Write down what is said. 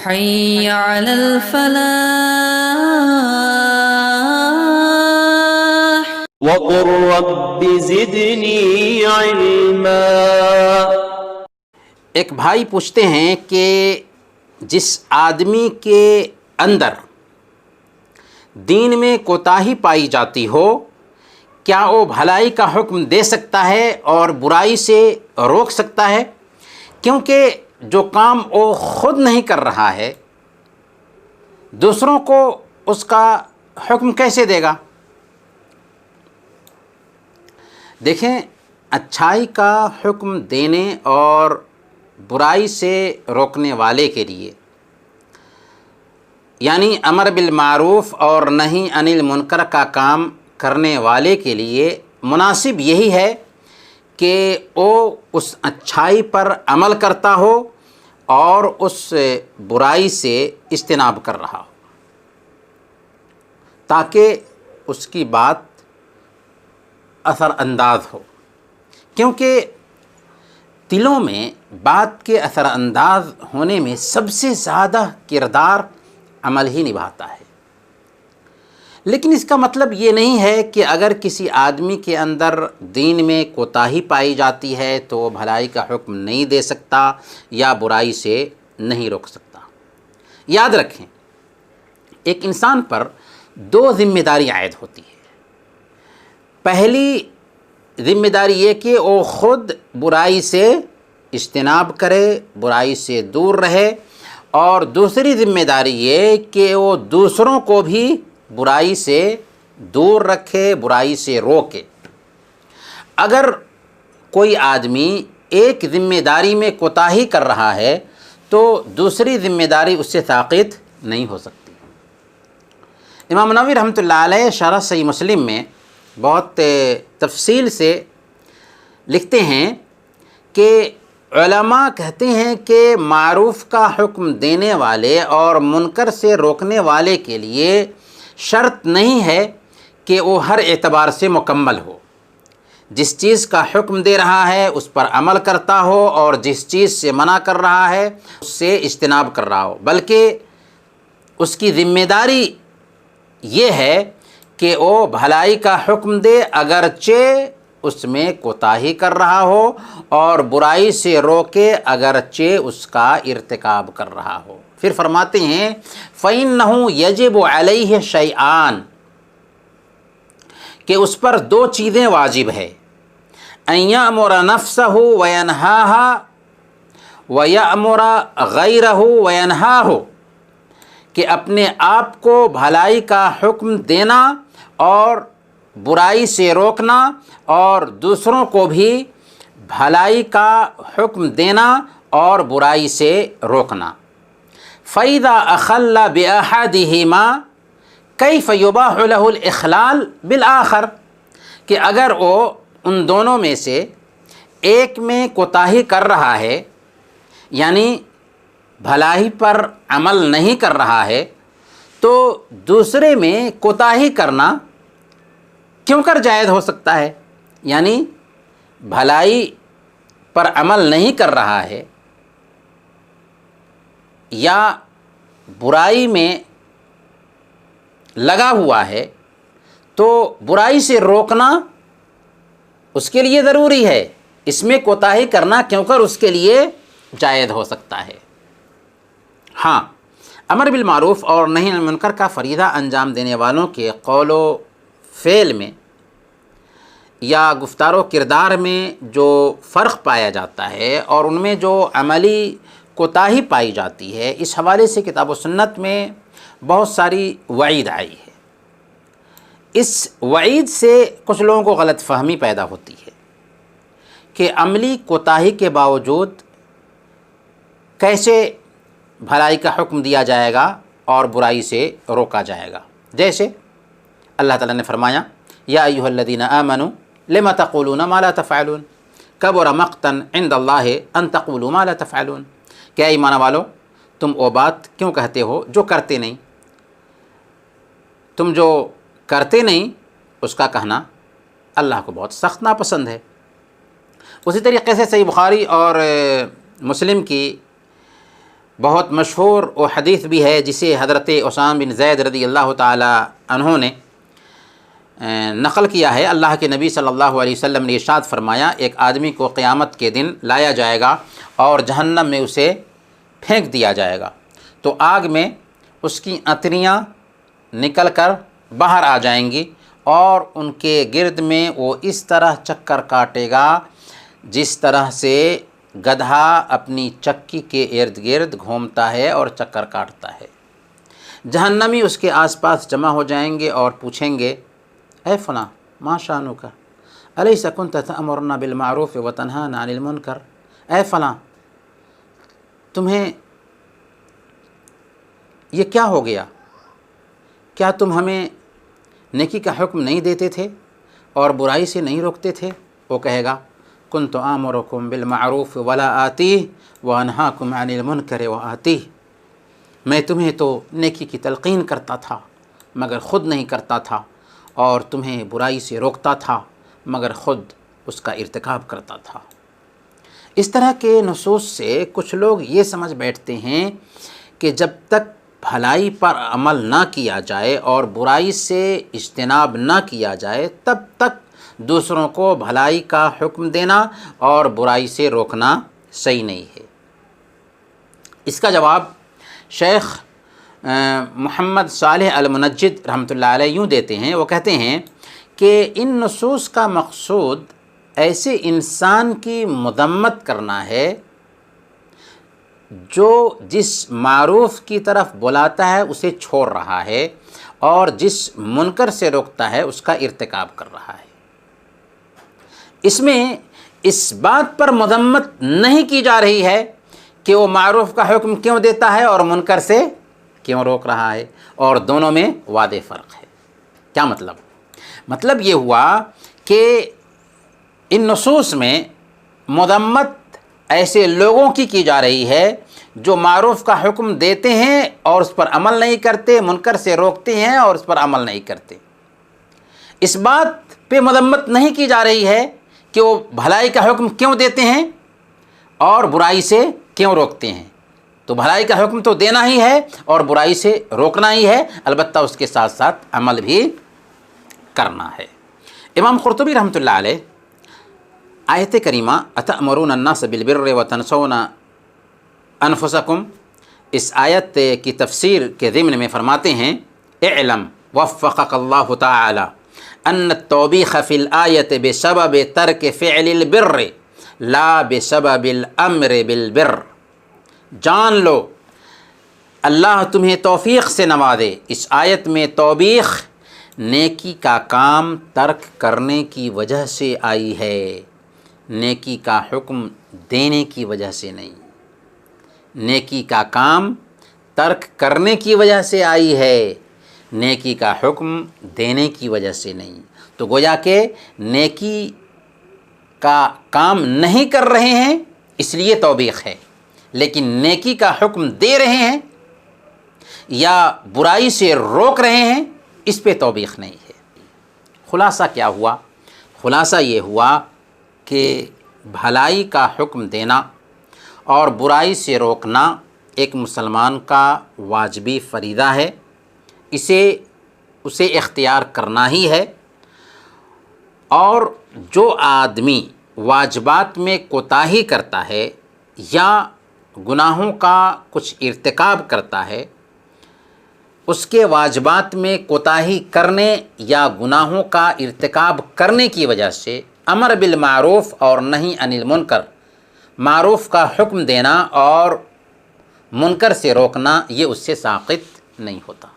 حي على الفلاح وقل رب زدنی علما۔ ایک بھائی پوچھتے ہیں کہ جس آدمی کے اندر دین میں کوتاہی پائی جاتی ہو، کیا وہ بھلائی کا حکم دے سکتا ہے اور برائی سے روک سکتا ہے؟ کیونکہ جو کام وہ خود نہیں کر رہا ہے، دوسروں کو اس کا حکم کیسے دے گا؟ دیکھیں، اچھائی کا حکم دینے اور برائی سے روکنے والے کے لیے، یعنی امر بالمعروف اور نہی عن المنکر کا کام کرنے والے کے لیے مناسب یہی ہے کہ وہ اس اچھائی پر عمل کرتا ہو اور اس برائی سے اجتناب کر رہا ہو، تاکہ اس کی بات اثر انداز ہو، کیونکہ دلوں میں بات کے اثر انداز ہونے میں سب سے زیادہ کردار عمل ہی نبھاتا ہے۔ لیکن اس کا مطلب یہ نہیں ہے کہ اگر کسی آدمی کے اندر دین میں کوتاہی پائی جاتی ہے تو وہ بھلائی کا حکم نہیں دے سکتا یا برائی سے نہیں روک سکتا۔ یاد رکھیں، ایک انسان پر دو ذمہ داری عائد ہوتی ہے۔ پہلی ذمہ داری یہ کہ وہ خود برائی سے اجتناب کرے، برائی سے دور رہے، اور دوسری ذمہ داری یہ کہ وہ دوسروں کو بھی برائی سے دور رکھے، برائی سے روکے۔ اگر کوئی آدمی ایک ذمہ داری میں کوتاہی کر رہا ہے تو دوسری ذمہ داری اس سے ساقط نہیں ہو سکتی۔ امام نووی رحمۃ اللہ علیہ شرح صحیح مسلم میں بہت تفصیل سے لکھتے ہیں کہ علماء کہتے ہیں کہ معروف کا حکم دینے والے اور منکر سے روکنے والے کے لیے شرط نہیں ہے کہ وہ ہر اعتبار سے مکمل ہو، جس چیز کا حکم دے رہا ہے اس پر عمل کرتا ہو اور جس چیز سے منع کر رہا ہے اس سے اجتناب کر رہا ہو، بلکہ اس کی ذمہ داری یہ ہے کہ وہ بھلائی کا حکم دے اگرچہ اس میں کوتاہی کر رہا ہو، اور برائی سے روکے اگرچہ اس کا ارتکاب کر رہا ہو۔ پھر فرماتے ہیں فَإِنَّهُ يَجِبُ عَلَيْهِ شَيْئَانِ، کہ اس پر دو چیزیں واجب ہے، أَن يَأْمُرَ نَفْسَهُ وَيَنْهَاهَا وَيَأْمُرَ غَيْرَهُ وَيَنْهَاهُ، کہ اپنے آپ کو بھلائی کا حکم دینا اور برائی سے روکنا، اور دوسروں کو بھی بھلائی کا حکم دینا اور برائی سے روکنا۔ فَإِذَا أَخَلَّ بِأَحَدِهِمَا كَيْفَ يُبَاحُ لَهُ الْإِخْلَالُ بِالْآخَرِ، کہ اگر وہ ان دونوں میں سے ایک میں کوتاہی کر رہا ہے، یعنی بھلائی پر عمل نہیں کر رہا ہے، تو دوسرے میں کوتاہی کرنا کیوں کر جائز ہو سکتا ہے؟ یعنی بھلائی پر عمل نہیں کر رہا ہے یا برائی میں لگا ہوا ہے، تو برائی سے روکنا اس کے لیے ضروری ہے، اس میں کوتاہی کرنا کیوں کر اس کے لیے جائز ہو سکتا ہے۔ ہاں، امر بالمعروف اور نہی عن المنکر کا فریضہ انجام دینے والوں کے قول و فعل میں یا گفتار و کردار میں جو فرق پایا جاتا ہے اور ان میں جو عملی کوتاہی پائی جاتی ہے، اس حوالے سے کتاب و سنت میں بہت ساری وعید آئی ہے۔ اس وعید سے کچھ لوگوں کو غلط فہمی پیدا ہوتی ہے کہ عملی کوتاہی کے باوجود کیسے بھلائی کا حکم دیا جائے گا اور برائی سے روکا جائے گا۔ جیسے اللہ تعالیٰ نے فرمایا یا ایھا الذین آمنوا لم تقولون ما لا تفعلون کبر مقتا عند اللہ ان تقولوا ما لا تفعلون، کیا ایمان والو تم وہ بات کیوں کہتے ہو جو کرتے نہیں؟ تم جو کرتے نہیں اس کا کہنا اللہ کو بہت سخت ناپسند ہے۔ اسی طریقے سے صحیح بخاری اور مسلم کی بہت مشہور وہ حدیث بھی ہے جسے حضرت اسامہ بن زید رضی اللہ تعالی عنہ نے نقل کیا ہے۔ اللہ کے نبی صلی اللہ علیہ وسلم نے ارشاد فرمایا، ایک آدمی کو قیامت کے دن لایا جائے گا اور جہنم میں اسے پھینک دیا جائے گا، تو آگ میں اس کی عطریاں نکل کر باہر آ جائیں گی اور ان کے گرد میں وہ اس طرح چکر کاٹے گا جس طرح سے گدھا اپنی چکی کے ارد گرد گھومتا ہے اور چکر کاٹتا ہے۔ جہنمی اس کے آس پاس جمع ہو جائیں گے اور پوچھیں گے، اے فلاں ما شانک الیس کنت تأمرنا بالمعروف وتنہانا عن المنکر، اے فلاں تمہیں یہ کیا ہو گیا؟ کیا تم ہمیں نیکی کا حکم نہیں دیتے تھے اور برائی سے نہیں روکتے تھے؟ وہ کہے گا، کنت آمرکم بالمعروف ولا آتیہ وانہاکم عن المنکر وآتیہ، میں تمہیں تو نیکی کی تلقین کرتا تھا مگر خود نہیں کرتا تھا، اور تمہیں برائی سے روکتا تھا مگر خود اس کا ارتکاب کرتا تھا۔ اس طرح کے نصوص سے کچھ لوگ یہ سمجھ بیٹھتے ہیں کہ جب تک بھلائی پر عمل نہ کیا جائے اور برائی سے اجتناب نہ کیا جائے تب تک دوسروں کو بھلائی کا حکم دینا اور برائی سے روکنا صحیح نہیں ہے۔ اس کا جواب شیخ محمد صالح المنجد رحمۃ اللہ علیہ یوں دیتے ہیں، وہ کہتے ہیں کہ ان نصوص کا مقصود ایسے انسان کی مذمت کرنا ہے جو جس معروف کی طرف بلاتا ہے اسے چھوڑ رہا ہے اور جس منکر سے روکتا ہے اس کا ارتکاب کر رہا ہے۔ اس میں اس بات پر مذمت نہیں کی جا رہی ہے کہ وہ معروف کا حکم کیوں دیتا ہے اور منکر سے کیوں روک رہا ہے، اور دونوں میں واضح فرق ہے۔ کیا مطلب؟ مطلب یہ ہوا کہ ان نصوص میں مذمت ایسے لوگوں کی جا رہی ہے جو معروف کا حکم دیتے ہیں اور اس پر عمل نہیں کرتے، منکر سے روکتے ہیں اور اس پر عمل نہیں کرتے۔ اس بات پہ مذمت نہیں کی جا رہی ہے کہ وہ بھلائی کا حکم کیوں دیتے ہیں اور برائی سے کیوں روکتے ہیں۔ تو بھلائی کا حکم تو دینا ہی ہے اور برائی سے روکنا ہی ہے، البتہ اس کے ساتھ ساتھ عمل بھی کرنا ہے۔ امام قرطبی رحمۃ اللہ علیہ آیت کریمہ اتأمرون الناس بالبر وتنسون انفسکم، اس آیت کی تفسیر کے ضمن میں فرماتے ہیں، اعلم وفقک اللہ تعالی ان التوبیخ فی الآیت بسبب ترک فعل البر لا بسبب الامر بالبر، جان لو اللہ تمہیں توفیق سے نوازے، اس آیت میں توبیخ نیکی کا کام ترک کرنے کی وجہ سے آئی ہے، نیکی کا حکم دینے کی وجہ سے نہیں، نیکی کا کام ترک کرنے کی وجہ سے آئی ہے، نیکی کا حکم دینے کی وجہ سے نہیں۔ تو گویا کہ نیکی کا کام نہیں کر رہے ہیں اس لیے توبیخ ہے، لیکن نیکی کا حکم دے رہے ہیں یا برائی سے روک رہے ہیں اس پہ توبیخ نہیں ہے۔ خلاصہ کیا ہوا؟ خلاصہ یہ ہوا کہ بھلائی کا حکم دینا اور برائی سے روکنا ایک مسلمان کا واجبی فریضہ ہے، اسے اختیار کرنا ہی ہے، اور جو آدمی واجبات میں کوتاہی کرتا ہے یا گناہوں کا کچھ ارتکاب کرتا ہے، اس کے واجبات میں کوتاہی کرنے یا گناہوں کا ارتکاب کرنے کی وجہ سے امر بالمعروف اور نہی عن المنکر، معروف کا حکم دینا اور منکر سے روکنا، یہ اس سے ساقط نہیں ہوتا۔